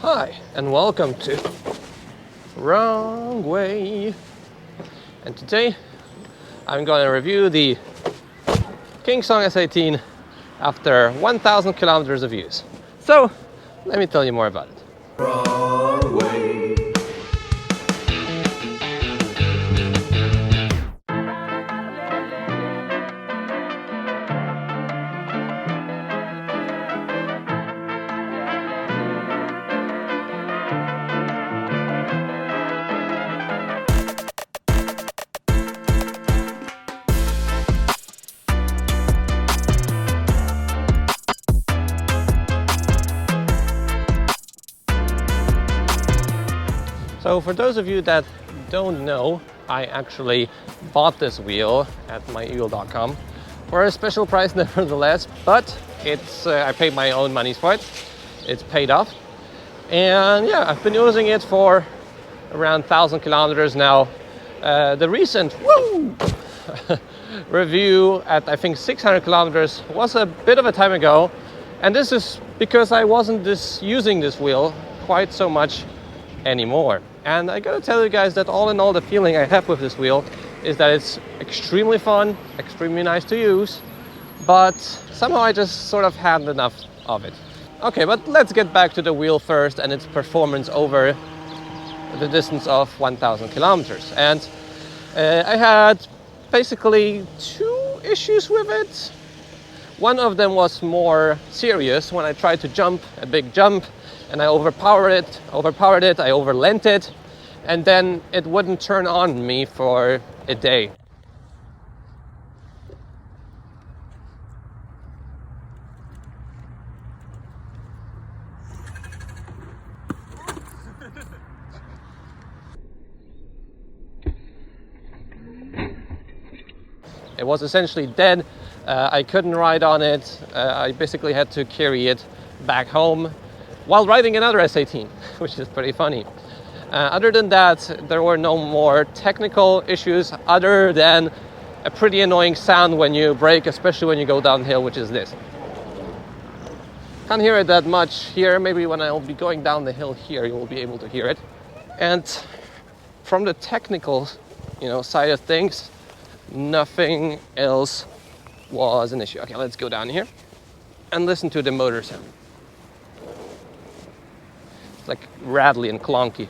Hi, and welcome to Wrong Way. And today I'm going to review the KS-S18 after 1,000 kilometers of use. So, let me tell you more about it. Wrong Way. So for those of you that don't know, I actually bought this wheel at mywheel.com for a special price nevertheless, but it's I paid my own money for it. It's paid off. And yeah, I've been using it for around 1,000 kilometers now. The recent review at I think 600 kilometers was a bit of a time ago. And this is because I wasn't using this wheel quite so much anymore. And I gotta tell you guys that all in all, the feeling I have with this wheel is that it's extremely fun, extremely nice to use, but somehow I just sort of had enough of it. Okay, but let's get back to the wheel first and its performance over the distance of 1,000 kilometers. And I had basically two issues with it. One of them was more serious when I tried to jump a big jump and I overpowered it, I overlent it, and then it wouldn't turn on me for a day. It was essentially dead. I couldn't ride on it. I basically had to carry it back home while riding another S18, which is pretty funny. Other than that, there were no more technical issues other than a pretty annoying sound when you brake, especially when you go downhill, which is this. Can't hear it that much here. Maybe when I'll be going down the hill here, you will be able to hear it. And from the technical, side of things, nothing else was an issue. Okay, let's go down here and listen to the motor sound. It's like rattly and clunky.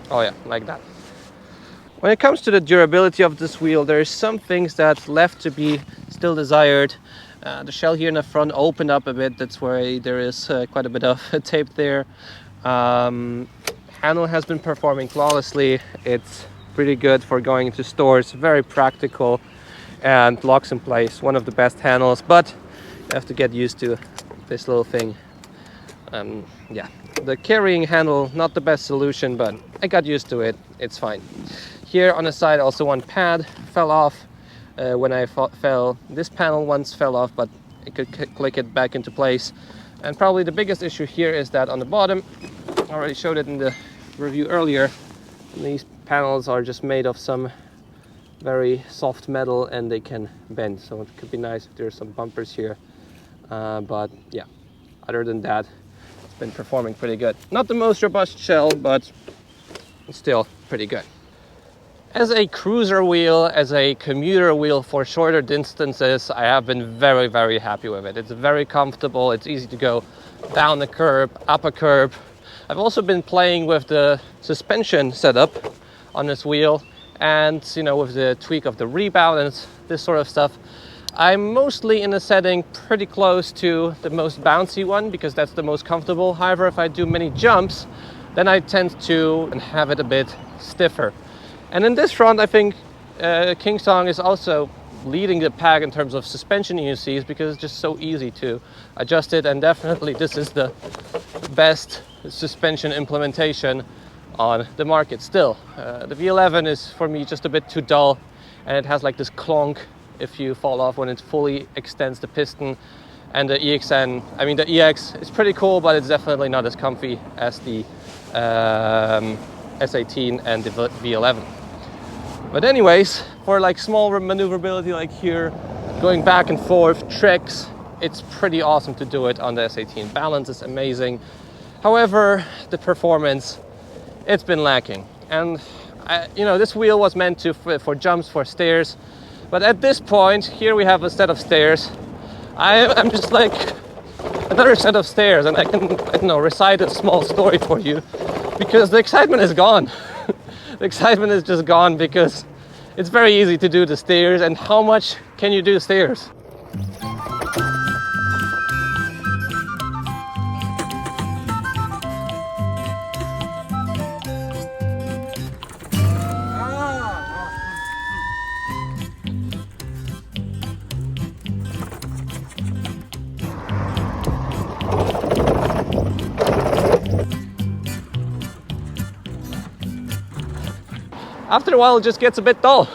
Oh yeah, like that. When it comes to the durability of this wheel, there's some things that left to be still desired. The shell here in the front opened up a bit. That's why there is quite a bit of tape there. Handle has been performing flawlessly. It's pretty good for going into stores, very practical and locks in place. One of the best handles, but you have to get used to this little thing. Yeah, the carrying handle, not the best solution, but I got used to it. It's fine. Here on the side, also one pad fell off when I fell. This panel once fell off, but I could click it back into place. And probably the biggest issue here is that on the bottom, I already showed it in the review earlier, these panels are just made of some very soft metal and they can bend, so it could be nice if there's some bumpers here, but yeah, other than that, it's been performing pretty good. Not the most robust shell, but still pretty good. As a cruiser wheel, as a commuter wheel for shorter distances, I have been very, very happy with it. It's very comfortable, it's easy to go down a curb, up a curb. I've also been playing with the suspension setup on this wheel and, with the tweak of the rebound and this sort of stuff. I'm mostly in a setting pretty close to the most bouncy one because that's the most comfortable. However, if I do many jumps, then I tend to have it a bit stiffer. And in this front, I think KS-S is also leading the pack in terms of suspension UCs because it's just so easy to adjust it, and definitely this is the best suspension implementation on the market still. The V11 is for me just a bit too dull, and it has like this clonk if you fall off when it fully extends the piston. And the the EX is pretty cool, but it's definitely not as comfy as the S18 and the V11. But anyways, for like small maneuverability like here, going back and forth, tricks, it's pretty awesome to do it on the S18. Balance is amazing. However, the performance, it's been lacking. And you know, this wheel was meant to for jumps, for stairs. But at this point, here we have a set of stairs. I'm just like, another set of stairs, and I don't know, recite a small story for you, because the excitement is gone. The excitement is just gone because it's very easy to do the stairs, and how much can you do stairs? After a while, it just gets a bit dull.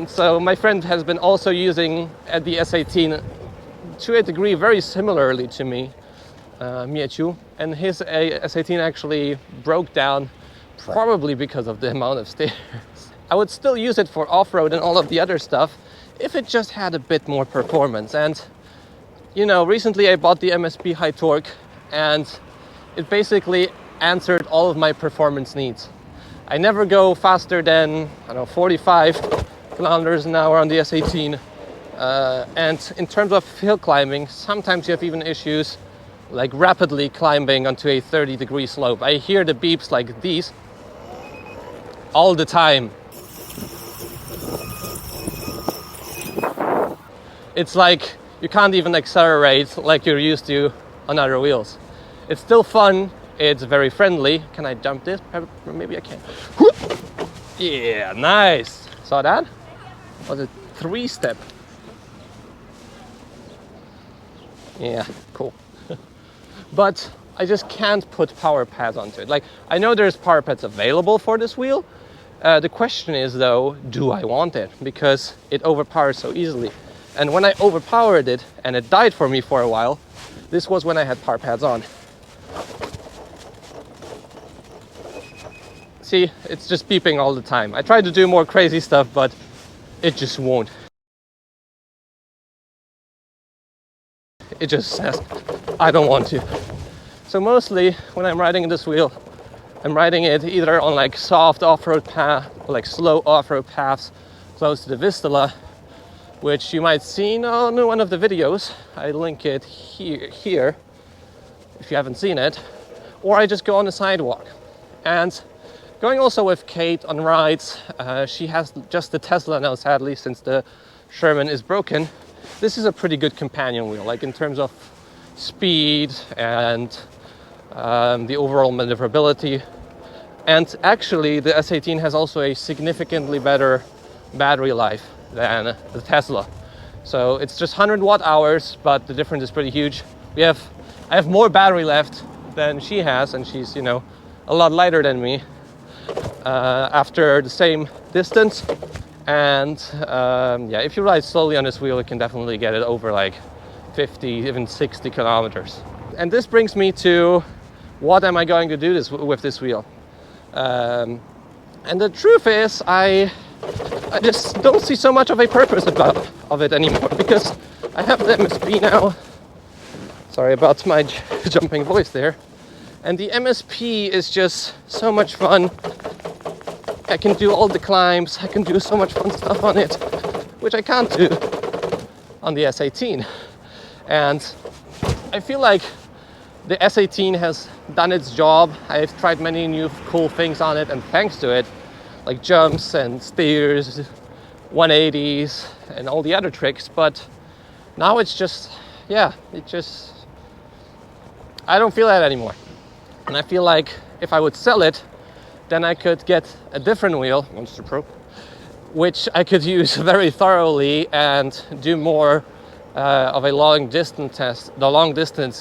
So my friend has been also using the S18 to a degree very similarly to me, Miechu, and his S18 actually broke down, probably because of the amount of stairs. I would still use it for off-road and all of the other stuff if it just had a bit more performance. And you know, recently I bought the MSP High Torque, and it basically answered all of my performance needs. I never go faster than, I don't know, 45 kilometers an hour on the S18. And in terms of hill climbing, sometimes you have even issues like rapidly climbing onto a 30-degree slope. I hear the beeps like these all the time. It's like you can't even accelerate like you're used to on other wheels. It's still fun. It's very friendly. Can I jump this? Maybe I can. Yeah, nice. Saw that? Was it 3-step? Yeah, cool. But I just can't put power pads onto it. Like, I know there's power pads available for this wheel. The question is though, do I want it? Because it overpowers so easily. And when I overpowered it and it died for me for a while, this was when I had power pads on. See, it's just beeping all the time. I tried to do more crazy stuff, but it just won't. It just says, I don't want to. So mostly when I'm riding this wheel, I'm riding it either on like soft off-road path, or like slow off-road paths close to the Vistula, which you might see on one of the videos. I link it here if you haven't seen it. Or I just go on the sidewalk. And going also with Kate on rides, she has just the Tesla now, sadly, since the Sherman is broken. This is a pretty good companion wheel, like in terms of speed and the overall maneuverability. And actually, the S18 has also a significantly better battery life than the Tesla. So it's just 100 watt hours, but the difference is pretty huge. I have more battery left than she has, and she's, you know, a lot lighter than me. After the same distance, and yeah, if you ride slowly on this wheel, you can definitely get it over like 50, even 60 kilometers. And this brings me to what am I going to do with this wheel? And the truth is, I just don't see so much of a purpose of it anymore, because I have the MSP now. Sorry about my jumping voice there. And the MSP is just so much fun. I can do all the climbs, I can do so much fun stuff on it, which I can't do on the S18. And I feel like the S18 has done its job. I've tried many new cool things on it, and thanks to it, like jumps and stairs, 180s, and all the other tricks. But now it's just, yeah, I don't feel that anymore. And I feel like if I would sell it, then I could get a different wheel, Monster Pro, which I could use very thoroughly and do more of a long distance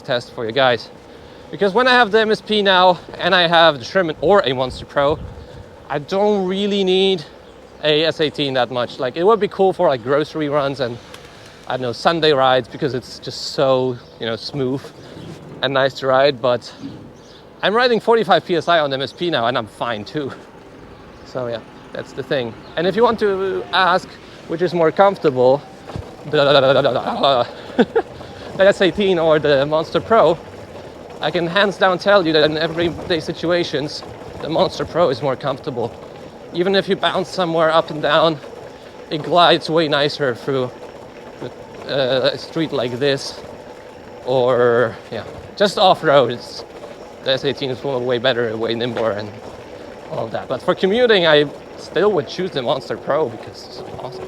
test for you guys. Because when I have the MSP now and I have the Sherman or a Monster Pro, I don't really need a S18 that much. Like, it would be cool for like grocery runs and, I don't know, Sunday rides, because it's just so, you know, smooth and nice to ride. But I'm riding 45 PSI on MSP now, and I'm fine too. So yeah, that's the thing. And if you want to ask which is more comfortable, the S18 or the Monster Pro, I can hands down tell you that in everyday situations, the Monster Pro is more comfortable. Even if you bounce somewhere up and down, it glides way nicer through a street like this, or yeah, just off-road. The S18 is way better, way nimbler, and all of that. But for commuting, I still would choose the Monster Pro because it's awesome.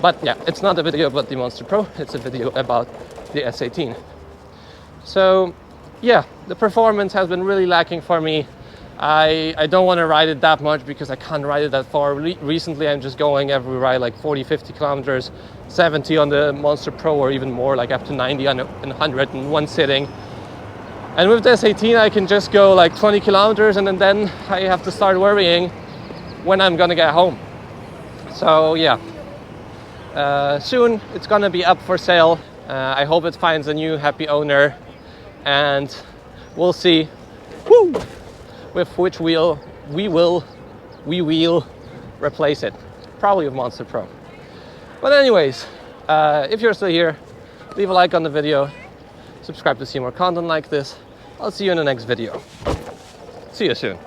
But yeah, it's not a video about the Monster Pro, it's a video about the S18. So yeah, the performance has been really lacking for me. I don't want to ride it that much because I can't ride it that far. Recently I'm just going every ride like 40-50 kilometers, 70 on the Monster Pro, or even more, like up to 90 and 100 in one sitting. And with the S18 I can just go like 20 kilometers and then I have to start worrying when I'm gonna get home. So yeah, soon it's gonna be up for sale. I hope it finds a new happy owner, and we'll see with which wheel we will replace it. Probably with Monster Pro. But anyways, if you're still here, leave a like on the video, subscribe to see more content like this. I'll see you in the next video. See you soon.